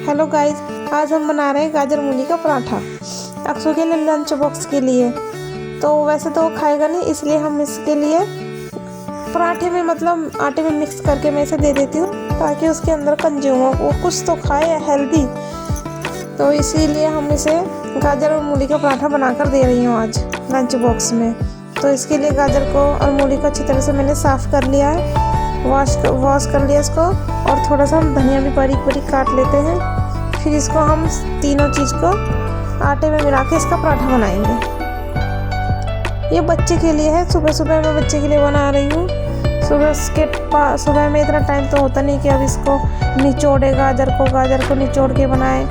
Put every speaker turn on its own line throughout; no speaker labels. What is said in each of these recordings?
Hello guys, आज हम बना रहे हैं गाजर मूली का पराठा अक्षु के लिए लंच बॉक्स के लिए। तो वैसे तो वो खाएगा नहीं, इसलिए हम इसके लिए पराठे में मतलब आटे में मिक्स करके मैं इसे दे देती हूँ ताकि उसके अंदर कंज्यूम हो, वो कुछ तो खाए हेल्दी। तो इसीलिए हम इसे गाजर और मूली का पराठा बनाकर दे रही हूँ आज लंच बॉक्स में। तो इसके लिए गाजर को और मूली को अच्छी तरह से मैंने साफ़ कर लिया है, वॉश कर लिया इसको। और थोड़ा सा हम धनिया भी बारीक बारीक काट लेते हैं। फिर इसको हम तीनों चीज़ को आटे में मिला के इसका पराठा बनाएंगे। ये बच्चे के लिए है, सुबह सुबह मैं बच्चे के लिए बना रही हूँ। सुबह में इतना टाइम तो होता नहीं कि अब इसको निचोड़े गाजर को निचोड़ के बनाए,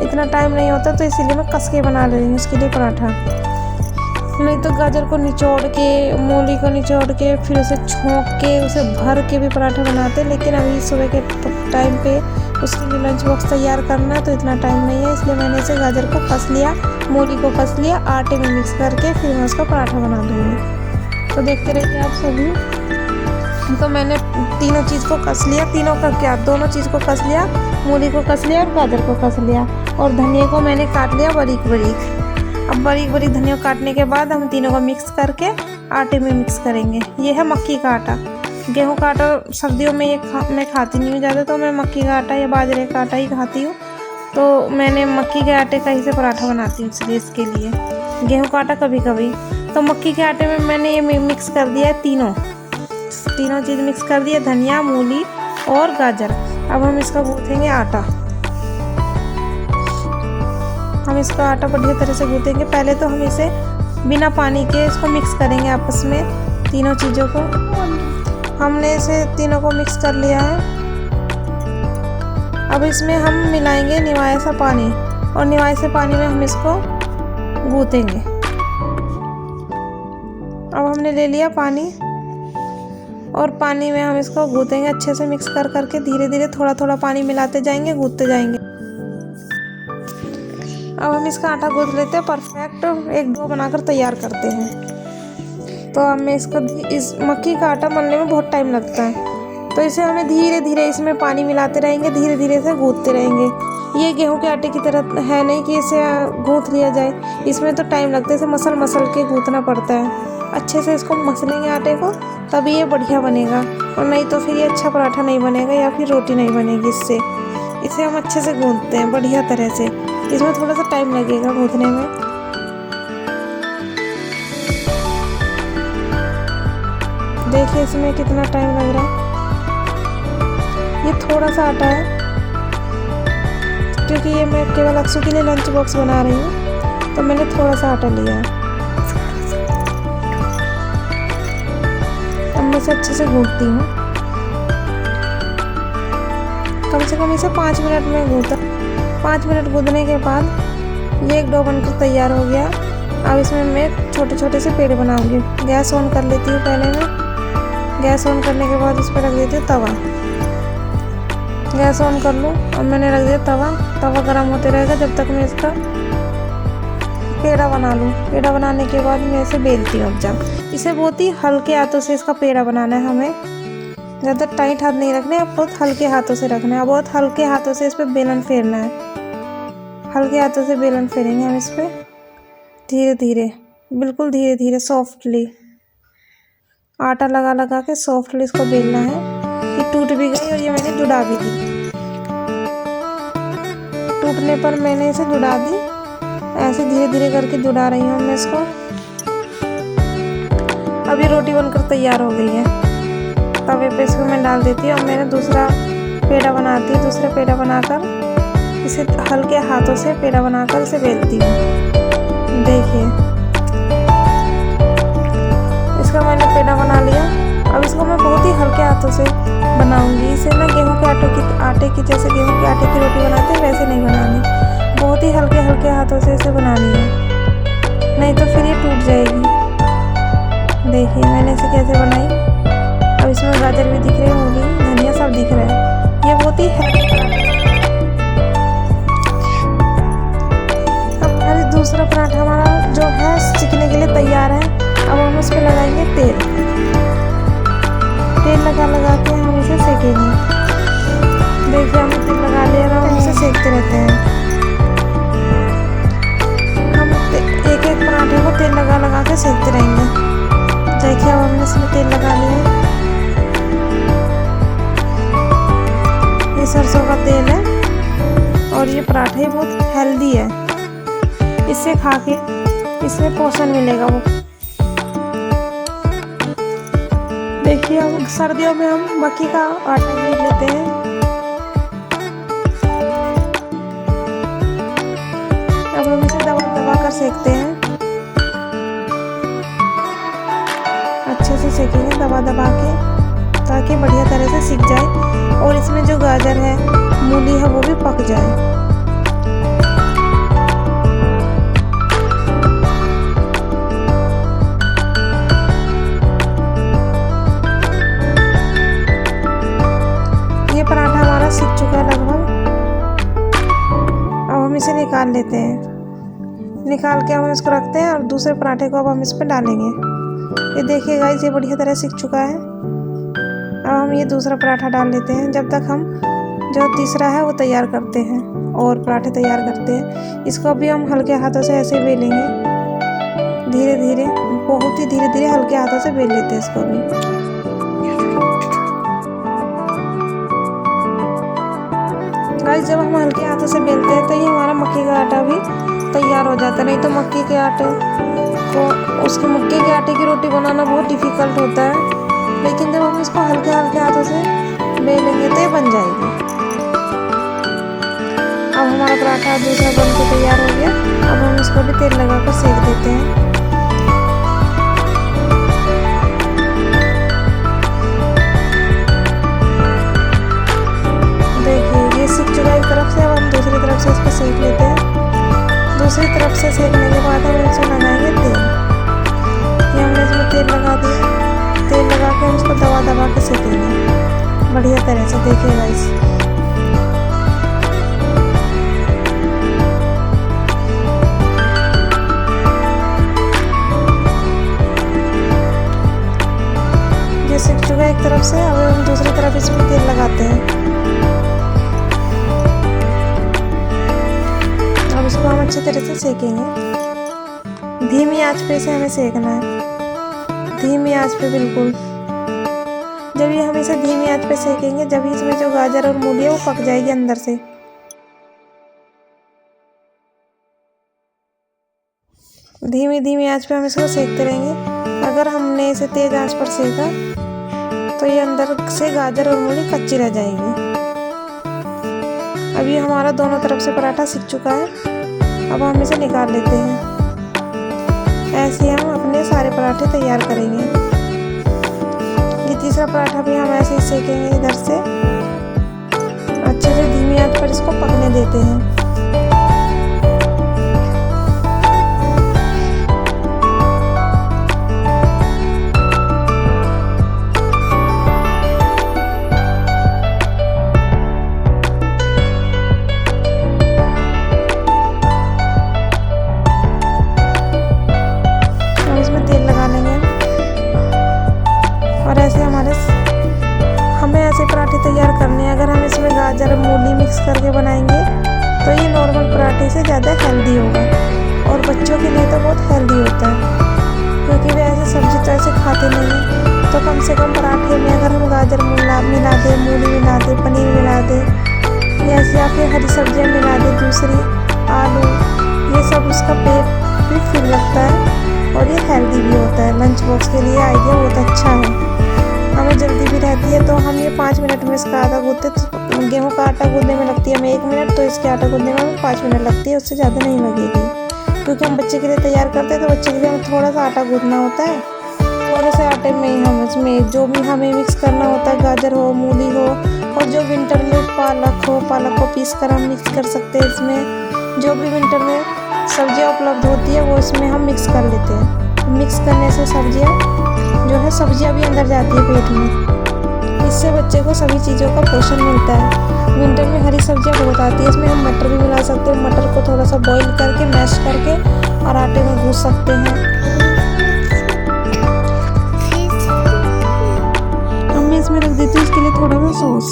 इतना टाइम नहीं होता। तो इसीलिए मैं कस के बना रही हूँ इसके लिए पराठा। नहीं तो गाजर को निचोड़ के, मूली को निचोड़ के, फिर उसे छोंक के, उसे भर के भी पराठा बनाते हैं। लेकिन अभी सुबह के टाइम पे उसके लिए लंच बॉक्स तैयार करना है तो इतना टाइम नहीं है, इसलिए मैंने इसे गाजर को कस लिया, मूली को कस लिया, आटे में मिक्स करके फिर मैं उसका पराठा बना दूँगी। तो देखते रहिए आप सभी। तो मैंने तीनों चीज़ को कस लिया, तीनों का क्या, दोनों चीज़ को कस लिया, मूली को कस लिया और गाजर को कस लिया। और धनिया को मैंने काट लिया बारीक बारीक। अब बारीक बारीक धनिया काटने के बाद हम तीनों को मिक्स करके आटे में मिक्स करेंगे। ये है मक्की का आटा। गेहूं का आटा सर्दियों में मैं खाती नहीं हूँ ज़्यादा, तो मैं मक्की का आटा या बाजरे का आटा ही खाती हूँ। तो मैंने मक्की के आटे का ही से पराठा बनाती हूँ, इसलिए इसके लिए गेहूं का आटा कभी कभी। तो मक्की के आटे में मैंने ये मिक्स कर दिया है, तीनों चीज़ मिक्स कर दिया, धनिया, मूली और गाजर। अब हम इसका गूँथेंगे आटा। हम इसका आटा बढ़िया तरह से गूँथेंगे। पहले तो हम इसे बिना पानी के इसको मिक्स करेंगे आपस में, तीनों चीज़ों को। हमने इसे तीनों को मिक्स कर लिया है। अब इसमें हम मिलाएंगे निवाया सा पानी, और निवाये से पानी में हम इसको गूँथेंगे। अब हमने ले लिया पानी, और पानी में हम इसको गूँथेंगे अच्छे से मिक्स कर करके। धीरे धीरे थोड़ा थोड़ा पानी मिलाते जाएंगे, गूँथते जाएंगे। अब हम इसका आटा गूँथ लेते हैं, परफेक्ट एक डो बनाकर तैयार करते हैं। तो हमें इस मक्की का आटा मलने में बहुत टाइम लगता है, तो इसे हमें धीरे धीरे इसमें पानी मिलाते रहेंगे, धीरे धीरे से गूँथते रहेंगे। ये गेहूं के आटे की तरह है नहीं कि इसे गूँथ लिया जाए, इसमें तो टाइम लगता है। इसे मसल के गूँथना पड़ता है। अच्छे से इसको मसलेंगे आटे को, तभी ये बढ़िया बनेगा, और नहीं तो फिर ये अच्छा पराठा नहीं बनेगा या फिर रोटी नहीं बनेगी इससे। इसे हम अच्छे से गूँथते हैं बढ़िया तरह से। इसमें थोड़ा सा टाइम लगेगा गूँथने में। देखिए इसमें कितना टाइम लग रहा है। ये थोड़ा सा आटा है, क्योंकि ये मैं केवल अक्षु के लिए लंच बॉक्स बना रही हूँ, तो मैंने थोड़ा सा आटा लिया है। अब मैं इसे अच्छे से गूँथती हूँ। कम से कम इसे 5 मिनट में गूँथा। 5 मिनट गूँथने के बाद ये एक डो बनकर तैयार हो गया। अब इसमें मैं छोटे छोटे से पेड़े बनाऊंगी। गैस ऑन कर लेती हूँ पहले मैं। गैस ऑन करने के बाद इस पर रख देती हूँ तवा। गैस ऑन कर लूँ। अब मैंने रख दिया तवा। तवा गर्म होते रहेगा जब तक मैं इसका पेड़ा बना लूँ। पेड़ा बनाने के बाद मैं इसे बेलती हूँ। अब जब इसे बहुत ही हल्के हाथों से इसका पेड़ा बनाना है, हमें ज़्यादा टाइट हाथ नहीं रखने, अब बहुत हल्के हाथों से रखना है। बहुत हल्के हाथों से इस पर बेलन फेरना है। हल्के हाथों से बेलन फेरेंगे हम इस पर, धीरे धीरे, बिल्कुल धीरे धीरे, सॉफ्टली आटा लगा लगा के सॉफ्टली इसको बेलना है। ये टूट भी गई और ये मैंने जुड़ा भी दी। टूटने पर मैंने इसे जुड़ा दी। ऐसे धीरे धीरे करके जुड़ा रही हूँ मैं इसको। अब ये रोटी बनकर तैयार हो गई है। तवे पे इसको मैं डाल देती हूँ। अब मैंने दूसरा पेड़ा बनाती हूँ। दूसरा पेड़ा बनाकर इसे हल्के हाथों से पेड़ा बनाकर इसे बेलती हूँ। देखिए इसका मैंने पेड़ा बना लिया। अब इसको मैं बहुत ही हल्के हाथों से बनाऊंगी। इसे ना गेहूं के आटे की जैसे गेहूं के आटे की रोटी बनाते हैं वैसे नहीं बनानी, बहुत ही हल्के हल्के हाथों से इसे बनानी है, नहीं तो फिर ये टूट जाएगी। देखिए मैंने इसे कैसे बनाई। अब इसमें गाजर भी दिख रहे हैं, मूली, धनिया सब दिख रहा है। ये बहुत ही अब हमारी दूसरा पराठा हमारा जो है सिकने के लिए तैयार है। अब हम उस पर लगाएंगे तेल। तेल लगा लगा के हम इसे सेकेंगे। देखिए हमने तेल लगा लिया, हम इसे सेकते रहते और ये पराठा ही बहुत हेल्दी है, इससे खा के इसमें पोषण मिलेगा। वो देखिए, अब सर्दियों में हम मक्की का आटा गूंथ लेते हैं। अब हम इसे दबा दबा कर सेकते हैं, अच्छे से सेकेंगे दबा दबा के, ताकि बढ़िया तरह से सिक जाए और इसमें जो गाजर है, मूली है, वो भी पक जाए। ये पराठा हमारा सिक चुका है लगभग। अब हम इसे निकाल लेते हैं। निकाल के हम इसको रखते हैं और दूसरे पराठे को अब हम इस पर डालेंगे। ये देखिए गाइस, ये बढ़िया तरह सिक चुका है। अब हम ये दूसरा पराठा डाल लेते हैं, जब तक हम जो तीसरा है वो तैयार करते हैं और पराठे तैयार करते हैं। इसको भी हम हल्के हाथों से ऐसे बेलेंगे, धीरे धीरे, बहुत ही धीरे धीरे हल्के हाथों से बेल लेते हैं इसको भी। गाइस, जब हम हल्के हाथों से बेलते हैं तो ये हमारा मक्की का आटा भी तैयार हो जाता है। नहीं तो मक्की के आटे को, उसके मक्के के आटे की रोटी बनाना बहुत डिफ़िकल्ट होता है, लेकिन जब हम इसको हल्के हल्के हाथों से बेलेंगे तो ये बन जाएगी। अब हमारा पराठा दूसरा बन के तैयार हो गया। अब हम इसको भी तेल लगाकर सेक देते हैं। देखिए, ये सिक चुका है एक तरफ से। अब हम दूसरी तरफ से इसको सेक लेते हैं। दूसरी तरफ से सेकने के बाद हम इसमें लगाएंगे तेल। ये हमने इसमें तेल लगा दिया। तेल लगा के हम इसको दबा दबा के सेकेंगे बढ़िया तरह से। देखिएगा इस ये सिक चुका है एक तरफ से। अब हम दूसरी तरफ इसमें तेल लगाते हैं। अब इसको हम अच्छी तरह से सेकेंगे। धीमी आंच पे इसे हमें सेकना है, धीमी आंच पे बिल्कुल। जब ये हम इसे धीमी आंच पे सेकेंगे, जब इसमें जो गाजर और मूली है वो पक जाएगी अंदर से। धीमी धीमी आंच पे हम इसको सेकते रहेंगे। अगर हमने इसे तेज आंच पर सेका तो ये अंदर से गाजर और मूली कच्ची रह जाएगी। अब ये हमारा दोनों तरफ से पराठा सिक चुका है। अब हम इसे निकाल लेते हैं। ऐसे हम अपने सारे पराठे तैयार करेंगे। ये तीसरा पराठा भी हम ऐसे ही सेकेंगे इधर से। अच्छे से धीमी आंच पर इसको पकने देते हैं। हमें ऐसे पराठे तैयार करने हैं। अगर हम इसमें गाजर मूली मिक्स करके बनाएंगे तो ये नॉर्मल पराठे से ज़्यादा हेल्दी होगा और बच्चों के लिए तो बहुत हेल्दी होता है, क्योंकि वे ऐसे सब्जी तो ऐसे खाते नहीं हैं। तो कम से कम पराठे में अगर हम गाजर मिला दें, मूली मिला दें, पनीर मिला दें, या फिर हरी सब्जियाँ मिला दें, दूसरी आलू, ये सब उसका पेट भी फिल रखता है और ये हेल्दी भी होता है। लंच बॉक्स के लिए आइडिया बहुत अच्छा है। हमें जल्दी भी रहती है तो हम ये 5 मिनट में इसका आटा गूँथते। तो गेहूँ का आटा गूँथने में लगती है हमें 1 मिनट, तो इसके आटा गूँथने में हमें 5 मिनट लगती है, उससे ज़्यादा नहीं लगेगी। क्योंकि हम बच्चे के लिए तैयार करते हैं तो बच्चे के लिए हमें थोड़ा सा आटा गूँथना होता है। थोड़े से आटे में ही हम इसमें जो भी हमें मिक्स करना होता है, गाजर हो, मूली हो, और जो विंटर में पालक हो, पालक को पीस कर हम मिक्स कर सकते हैं। इसमें जो भी विंटर में सब्जियाँ उपलब्ध होती है वो इसमें हम मिक्स कर लेते हैं। मिक्स करने से सब्जियाँ भी अंदर जाती है पेट में। इससे बच्चे को सभी चीज़ों का पोषण मिलता है। विंटर में हरी सब्जियाँ बहुत आती है, इसमें हम मटर भी मिला सकते हैं। मटर को थोड़ा सा बॉईल करके मैश करके और आटे में गूँथ सकते हैं। अब मैं इसमें रख देती हूँ इसके लिए थोड़ा सा सॉस।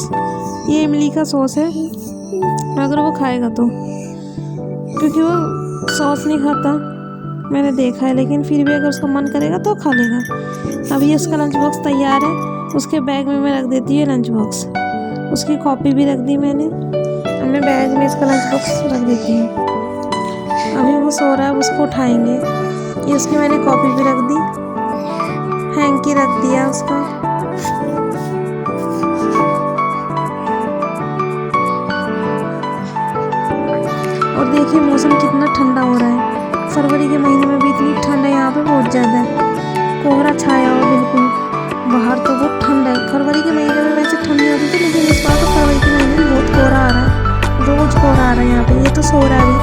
ये इमली का सॉस है, अगर वो खाएगा तो, क्योंकि वो सॉस नहीं खाता मैंने देखा है, लेकिन फिर भी अगर उसका मन करेगा तो खा लेगा। अब ये उसका लंच बॉक्स तैयार है। उसके बैग में मैं रख देती हूँ लंच बॉक्स। उसकी कॉपी भी रख दी मैंने। अब मैं बैग बैग में इसका लंच बॉक्स रख देती हूँ। अभी वो सो रहा है, उसको उठाएंगे। ये उसकी मैंने कॉपी भी रख दी, हैंकी रख दिया उसका। और देखिए मौसम कितना ठंडा हो रहा है। फरवरी के महीने में भी इतनी ठंड है यहाँ पे, बहुत ज़्यादा है। कोहरा छाया हुआ बिल्कुल, बाहर तो बहुत ठंड है। फरवरी के महीने में वैसे ठंड नहीं होती थी, लेकिन इस बार तो फरवरी के महीने में बहुत कोहरा आ रहा है, रोज कोहरा आ रहा है यहाँ पे। ये तो सो रहा है अभी,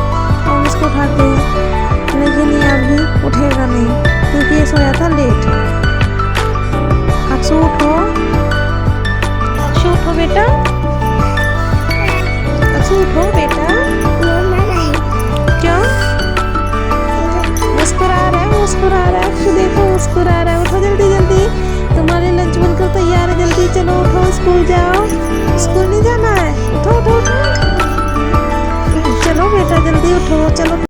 हम इसको उठाते हैं, लेकिन ये अभी उठेगा नहीं क्योंकि ये सोया था लेट। अक्षु उठो, अक्षु उठो बेटा, अक्षु उठो बेटा। क्यों मुस्कुरा रहा है, मुस्कुरा रहा है अक्षु, देखो मुस्कुरा रहा है। उठो जल्दी जल्दी, तुम्हारे लंच बनकर तैयार है, जल्दी चलो उठो, स्कूल जाओ। स्कूल नहीं जाना है, उठो उठो उठो, चलो बेटा जल्दी उठो, चलो।